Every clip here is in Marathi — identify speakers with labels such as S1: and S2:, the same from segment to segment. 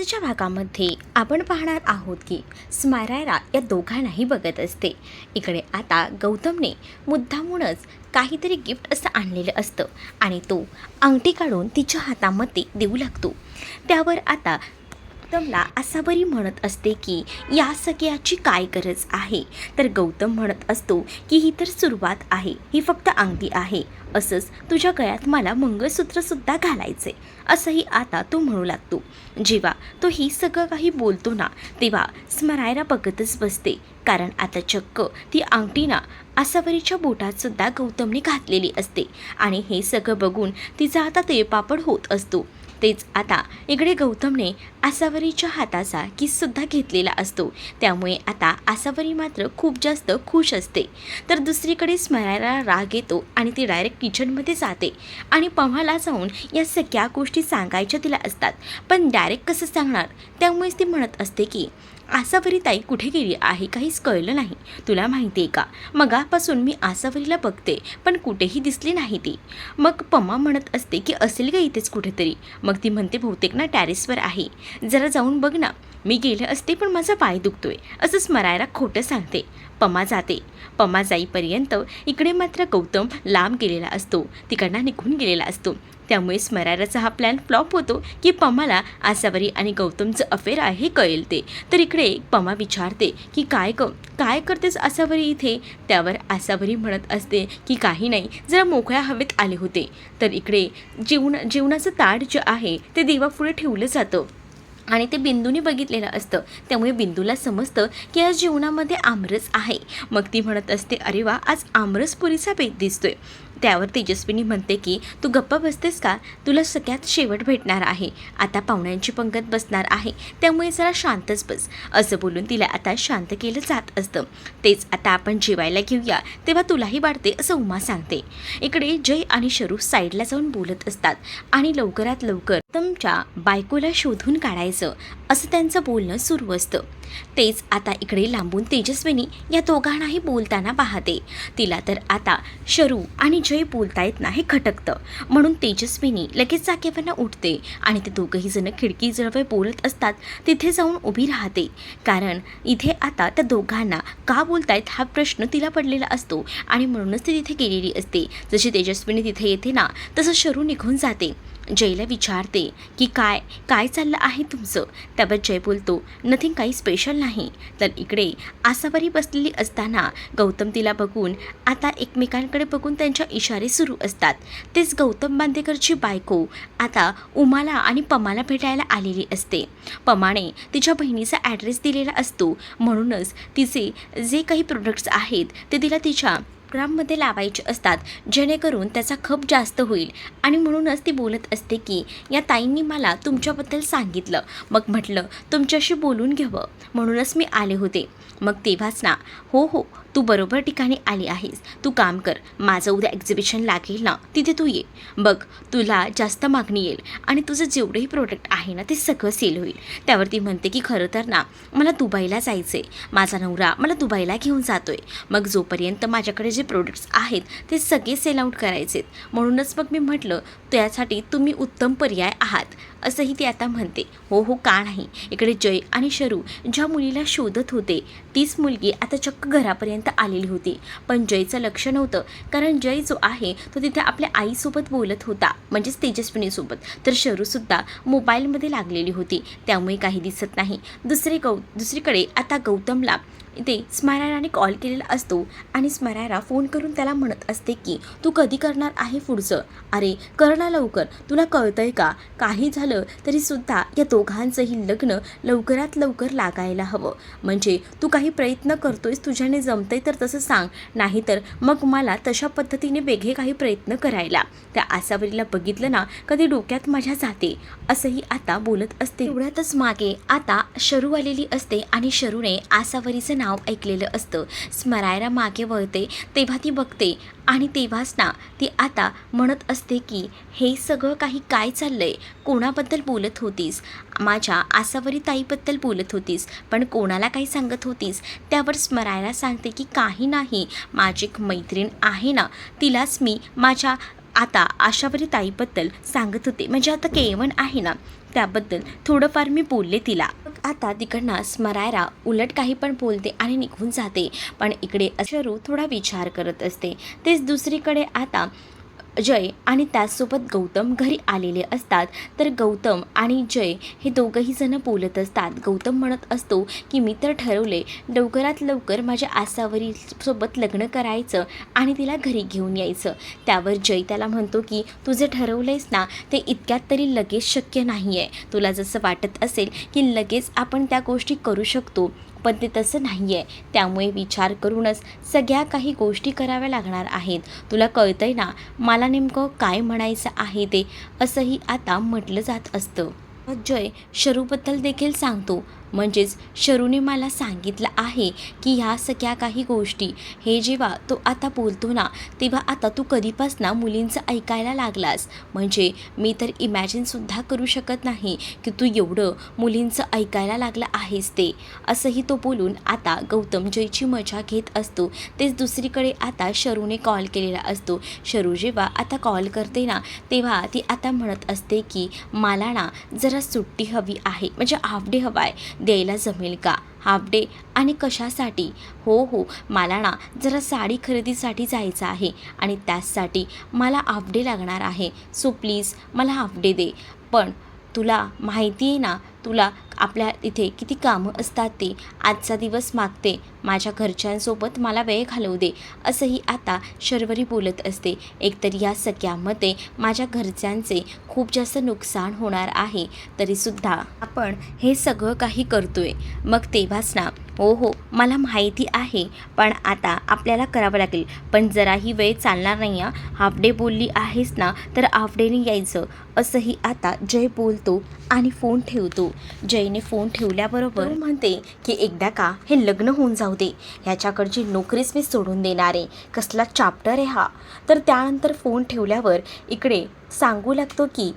S1: आजच्या भागामध्ये आपण पाहणार आहोत की स्मायरा या दोघांनाही बघत असते। इकडे आता गौतमने मुद्दामूनच काहीतरी गिफ्ट असं आणलेलं असतं आणि तो अंगठी काढून तिच्या हातामध्ये देऊ लागतो। त्यावर आता गौतमला आसावरी म्हणत असते की या सगळ्याची काय गरज आहे। तर गौतम म्हणत असतो की ही तर सुरुवात आहे, ही फक्त अंगठी आहे, असंच तुझ्या गळ्यात मला मंगळसूत्रसुद्धा घालायचे असंही आता तो म्हणू लागतो। जेव्हा तो ही सगळं काही बोलतो ना तेव्हा स्मायरा बघतच बसते, कारण आता चक्क ती अंगठी ना आसावरीच्या बोटात सुद्धा गौतमने घातलेली असते आणि हे सगळं बघून तिचा आता तिळपापड होत असतो। तेच आता इकडे गौतमने आसावरीच्या हाताचा किससुद्धा घेतलेला असतो, त्यामुळे आता आसावरी मात्र खूप जास्त खुश असते। तर दुसरीकडे स्मायराला राग येतो आणि ती डायरेक्ट किचनमध्ये जाते आणि पम्हाला जाऊन या सगळ्या गोष्टी सांगायच्या तिला असतात, पण डायरेक्ट कसं सांगणार। त्यामुळेच ती म्हणत असते की आसावरी ताई कुठे गेली आहे, काहीच कळलं नाही, तुला माहिती आहे का, मगापासून मी आसावरीला बघते पण कुठेही दिसली नाही ती। मग पम्मा म्हणत असते की असेल ग इथेच कुठेतरी। मग ती म्हणते बहुतेक ना टेरेसवर आहे, जरा जाऊन बघ ना। मी गेले असते पण माझा पाय दुखतोय असं स्मायरा खोटं सांगते। पम्मा जाते। पम्मा जाईपर्यंत इकडे मात्र गौतम लांब गेलेला असतो, तिकडनं निघून गेलेला असतो। त्यामुळे स्मायराचा हा प्लॅन फ्लॉप होतो की पम्माला आसावरी आणि गौतमचं अफेअर आहे कळेल ते। तर इकडे पम्मा विचारते की काय करतेस आसावरी इथे। त्यावर आसावरी म्हणत असते की काही नाही, जरा मोकळ्या हवेत आले होते। तर इकडे जेवणाचं ताट जे आहे ते देवापुढे ठेवलं जातं आणि ते बिंदूने बघितलेलं असतं, त्यामुळे बिंदूला समजतं की आज जेवणामध्ये आमरस आहे। मग ती म्हणत असते अरे वा, आज आमरस पुरीचा बेत दिसतोय। त्यावर तेजस्विनी म्हणते की तू गप्पा बसतेस का, तुला सगळ्यात शेवट भेटणार आहे, आता पाहुण्यांची पंगत बसणार आहे, त्यामुळे जरा शांतच बस असं बोलून तिला आता शांत केलं जात असतं। तेच आता आपण जेवायला घेऊया तेव्हा तुलाही वाढते असं उमा सांगते। इकडे जय आणि शरू साईडला जाऊन बोलत असतात आणि लवकरात लवकर तुमच्या बायकोला शोधून काढायचं असं त्यांचं बोलणं सुरू असतं। तेच आता इकडे लांबून तेजस्विनी या दोघांनाही बोलताना पाहते। तिला तर आता शरू आणि जय बोलता येत नाही, खटकतं, म्हणून तेजस्विनी लगेच जागेवरनं उठते आणि ते दोघंही जण खिडकीजवळ बोलत असतात तिथे जाऊन उभी राहते, कारण इथे आता त्या दोघांना का बोलतायत हा प्रश्न तिला पडलेला असतो आणि म्हणूनच ती तिथे गेलेली असते। जशी तेजस्विनी तिथे येते ना तसं शरू निघून जाते। जयला विचारते की काय चाललं आहे तुमचं। त्यावर जय बोलतो नथिंग, काही स्पेशल नाही। तर इकडे आसावरी बसलेली असताना गौतम तिला बघून आता एकमेकांकडे बघून त्यांच्या इशारे सुरू असतात। तेच गौतम बांदेकरची बायको आता उमाला आणि पम्माला भेटायला आलेली असते। पम्माने तिच्या बहिणीचा ॲड्रेस दिलेला असतो, म्हणूनच तिचे जे काही प्रोडक्ट्स आहेत ते तिला तिच्या ग्राममध्ये लावायचे असतात, जेणेकरून त्याचा खप जास्त होईल। आणि म्हणूनच ती बोलत असते की या ताईंनी मला तुमच्याबद्दल सांगितलं, मग म्हटलं तुमच्याशी बोलून घ्यावं, म्हणूनच मी आले होते। मग तेव्हाच ना, हो तू बरोबर ठिकाणी आली आहेस, तू काम कर, माझं उद्या एक्झिबिशन लागेल ना, तिथे तू ये बघ, तुला जास्त मागणी येईल आणि तुझं जेवढंही प्रोडक्ट आहे ना ते सगळं सेल होईल। त्यावर ती म्हणते की खरं तर ना मला दुबईला जायचं आहे, माझा नवरा मला दुबईला घेऊन जातोय, मग जोपर्यंत माझ्याकडे जे प्रोडक्ट्स आहेत ते सगळे सेल आउट करायचे, म्हणूनच मग मी म्हटलं त्यासाठी तुम्ही उत्तम पर्याय आहात असंही ती आता म्हणते। हो का नाही। इकडे जय आणि शरू ज्या मुलीला शोधत होते तीच मुलगी आता चक्क घरापर्यंत आलेली होती, पण जयचं लक्ष नव्हतं, कारण जय जो आहे तो तिथे आपल्या आईसोबत बोलत होता, म्हणजेच तेजस्विनीसोबत। तर शरूसुद्धा मोबाईलमध्ये लागलेली होती, त्यामुळे काही दिसत नाही। दुसरीकडे आता गौतमला इथे स्मायराने कॉल केलेला असतो आणि स्मायरा फोन करून त्याला म्हणत असते की तू कधी करणार आहे पुढचं, अरे कर ना लवकर, तुला कळतंय का, काही झालं तरीसुद्धा या दोघांचंही लग्न लवकरात लवकर लागायला हवं, म्हणजे तू काही प्रयत्न करतोयस, तुझ्याने जमतंय तर तसं सांग, नाहीतर मग मला तशा पद्धतीने वेगळे काही प्रयत्न करायला। त्या आसावरीला बघितलं ना कधी डोक्यात माझ्या जाते असंही आता बोलत असते। एवढ्यातच मागे आता शरू आलेली असते आणि शरूने आसावरीचं नाव ऐकलेलं असतं। स्मायरा मागे वळते तेव्हा ती बघते आणि तेव्हाच ना ती आता म्हणत असते की हे सगळं काही काय चाललंय, कोणाबद्दल बोलत होतीस, माझ्या आसावरी ताईबद्दल बोलत होतीस, पण कोणाला काही सांगत होतीस। त्यावर स्मायरा सांगते की काही नाही, माझी एक मैत्रीण आहे ना तिलाच मी माझ्या आता आशावरी ताईबद्दल सांगत होते, म्हणजे आता केवण आहे ना त्याबद्दल थोडंफार मी बोलले तिला. आता तिकडनं स्मरायरा उलट काही पण बोलते आणि निघून जाते. पण इकडे शरू थोडा विचार करत असते. तेच दुसरीकडे आता जय आणि त्याचसोबत गौतम घरी आलेले असतात. तर गौतम आणि जय हे दोघंही जण बोलत असतात. गौतम म्हणत असतो की मी तर ठरवले लवकरात लवकर माझ्या आसावरी सोबत लग्न करायचं आणि तिला घरी घेऊन यायचं. त्यावर जय त्याला म्हणतो की तुझं ठरवलंयस ना ते इतक्यात तरी लगेच शक्य नाही आहे. तुला जसं वाटत असेल की लगेच आपण त्या गोष्टी करू शकतो पण ते तसं नाही आहे. त्यामुळे विचार करूनच सगळ्या काही गोष्टी कराव्या लागणार आहेत. तुला कळतंय ना मला नेमकं काय म्हणायचं आहे ते, असंही आता म्हटलं जात असतं. जय शरूबद्दल देखील सांगतो. म्हणजेच शरूने मला सांगितलं आहे की ह्या सगळ्या काही गोष्टी हे जेव्हा तो आता बोलतो ना तेव्हा आता तू कधीपासून मुलींचं ऐकायला लागलास. म्हणजे मी तर इमॅजिनसुद्धा करू शकत नाही की तू एवढं मुलींचं ऐकायला लागला आहेस ते, असंही तो बोलून आता गौतम जयची मजा घेत असतो. तेच दुसरीकडे आता शरूने कॉल केलेला असतो. शरू जेव्हा आता कॉल करते ना तेव्हा ती आता म्हणत असते की मला ना जरा सुट्टी हवी आहे, म्हणजे हाफ डे हवा आहे. द्यायला जमेल का हाफ डे आणि कशासाठी? हो मला ना जरा साडी खरेदीसाठी जायचं आहे आणि त्याचसाठी मला हाफ डे लागणार आहे. सो प्लीज मला हाफ डे दे. पण तुला माहिती आहे ना तुला आपल्या इथे किती कामं असतात ते. आजचा दिवस मागते माझ्या घरच्यांसोबत मला वेळ घालवू दे, असंही आता शर्वरी बोलत असते. एकतर या सगळ्यामध्ये माझ्या घरच्यांचे खूप जास्त नुकसान होणार आहे तरीसुद्धा आपण हे सगळं काही करतोय. मग तेव्हाच ना हो मला माहिती आहे पण आता आपल्याला करावं लागेल. पण जराही वेळ चालणार नाही हाफ डे बोलली आहेस ना तर हाफ डेने यायचं, असंही आता जय बोलतो आणि फोन ठेवतो. जयने फोन ठेवल्याबरोबर म्हणते की एकदा का हे लग्न होऊन जाऊ दे, ह्याच्याकडची नोकरीच मी सोडून देणार आहे. कसला चॅप्टर आहे हा. तर त्यानंतर फोन ठेवल्यावर इकडे सांगू लागतो की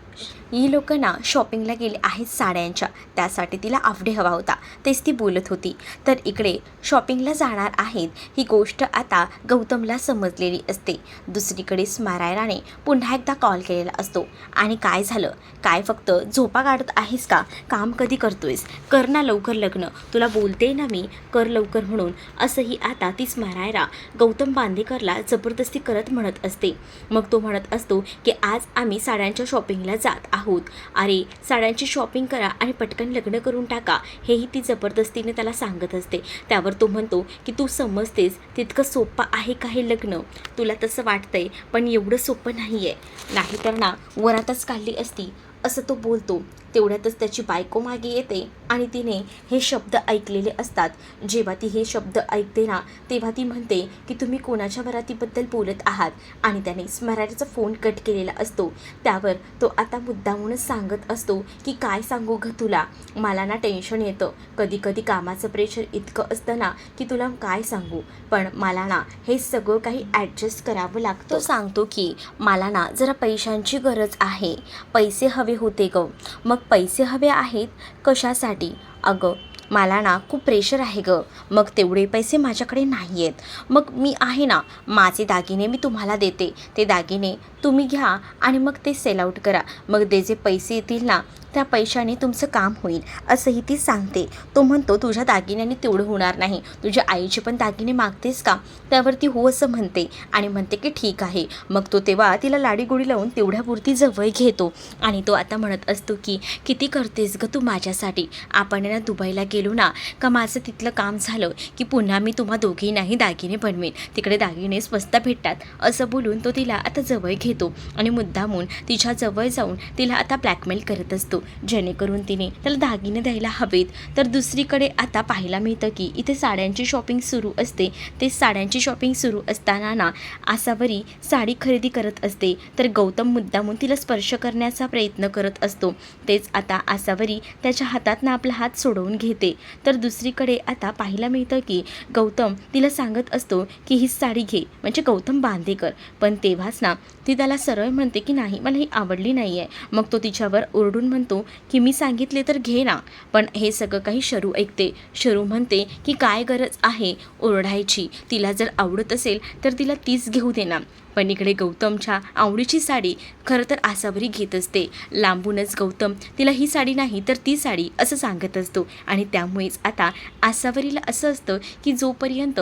S1: ही लोकं ना शॉपिंगला गेले आहेत साड्यांच्या, त्यासाठी तिला हाफ डे हवा होता. तेच ती बोलत होती. तर इकडे शॉपिंगला जाणार आहेत ही गोष्ट आता गौतमला समजलेली असते. दुसरीकडे स्मरायराने पुन्हा एकदा कॉल केलेला असतो. आणि काय झालं, काय फक्त झोपा काढत आहेस का? काम कधी करतोयस? कर ना लवकर लग्न, तुला बोलते ना मी कर लवकर म्हणून, असंही आता ती स्मरायरा गौतम बांदेकरला जबरदस्ती करत म्हणत असते. मग तो म्हणत असतो की आज आम्ही साड्यांच्या शॉपिंगला जात आहोत. अरे साड्यांची शॉपिंग करा आणि पटकन लग्न करून टाका, हेही ती जबरदस्तीने त्याला सांगत असते. त्यावर तो म्हणतो की तू समजतेस तितकं सोपं आहे का हे लग्न? तुला तसं वाटतंय पण एवढं सोपं नाही आहे. नाहीतर ना वरातच काढली असती, असं तो बोलतो. तेवढ्यातच त्याची बायको मागे येते आणि तिने हे शब्द ऐकलेले असतात. जेव्हा ती हे शब्द ऐकते ना तेव्हा ती म्हणते की तुम्ही कोणाच्या वरातीबद्दल बोलत आहात, आणि त्याने स्मरायराचा फोन कट केलेला असतो. त्यावर तो आता मुद्दामूनच सांगत असतो की काय सांगू ग तुला, मला ना टेन्शन येतं कधी कधी, कामाचं प्रेशर इतकं असतं ना की तुला काय सांगू, पण मला ना हे सगळं काही ॲडजस्ट करावं लागतं. तो सांगतो की मला ना जरा पैशांची गरज आहे, पैसे हवे होते ग. मग पैसे हवे आहेत कशासाठी? अगं मला ना खूप प्रेशर आहे ग. मग तेवढे पैसे माझ्याकडे नाही आहेत. मग मी आहे ना माझे दागिने मी तुम्हाला देते, ते दागिने तुम्ही घ्या आणि मग ते सेल आउट करा. मग ते जे पैसे येतील ना त्या पैशाने तुमचं काम होईल, असंही ती सांगते. तो म्हणतो तुझ्या दागिन्याने तेवढं होणार नाही, तुझ्या आईचे पण दागिने मागतेस का? त्यावरती हो असं म्हणते आणि म्हणते की ठीक आहे. मग तो तेव्हा तिला लाडीगोडी लावून तेवढ्यापुरती जवळ घेतो आणि तो आता म्हणत असतो की किती करतेस ग तू माझ्यासाठी? आपण ना दुबईला गेलो ना का माझं तिथलं काम झालं की पुन्हा मी तुम्हा दोघींनाही दागिने बनवेन, तिकडे दागिने स्वस्त भेटतात, असं बोलून तो तिला आता जवळ घेतो आणि मुद्दामून तिच्या जवळ जाऊन तिला आता ब्लॅकमेल करत असतो जेणेकरून तिने त्याला दागिने द्यायला हवेत. तर दुसरीकडे आता पाहायला मिळतं की इथे साड्यांची शॉपिंग सुरू असते. ते साड्यांची शॉपिंग सुरू असताना ना आसावरी साडी खरेदी करत असते. तर गौतम मुद्दामून तिला स्पर्श करण्याचा प्रयत्न करत असतो. तेच आता आसावरी त्याच्या हातातनं आपला हात सोडवून घेते. तर दुसरीकडे आता पाहायला मिळतं की गौतम तिला सांगत असतो की ही साडी घे, म्हणजे गौतम बांदेकर. पण तेव्हाच ना ती त्याला सरळ म्हणते की नाही मला ही आवडली नाही आहे. मग तो तिच्यावर ओरडून म्हणतो की मी सांगितले तर घे ना. पण हे सगळं काही शरू ऐकते. शरू म्हणते की काय गरज आहे ओरडायची, तिला जर आवडत असेल तर तिला तीच घेऊ दे ना. पण इकडे गौतमच्या आवडीची साडी खरं तर आसावरी घेत असते. लांबूनच गौतम तिला ही साडी नाही तर ती साडी असं सांगत असतो आणि त्यामुळेच आता आसावरीला असं असतं की जोपर्यंत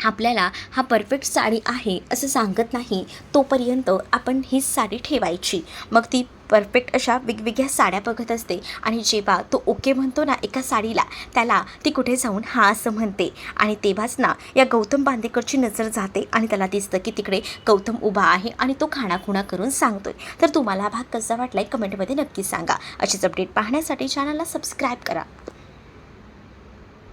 S1: आपल्याला हा परफेक्ट साडी आहे असं सांगत नाही तोपर्यंत आपण हीच साडी ठेवायची. मग ती परफेक्ट अशा वेगवेगळ्या साड्या बघत असते आणि जेव्हा तो ओके म्हणतो ना एका साडीला, त्याला ती कुठे जाऊन हां असं म्हणते आणि तेव्हाच ना या गौतम बांदेकरची नजर जाते आणि त्याला दिसतं की तिकडे गौतम उभा आहे आणि तो खाणाखुणा करून सांगतोय. तर तुम्हाला हा भाग कसा वाटलाय कमेंटमध्ये नक्की सांगा. अशीच अपडेट पाहण्यासाठी चॅनलला सबस्क्राईब करा.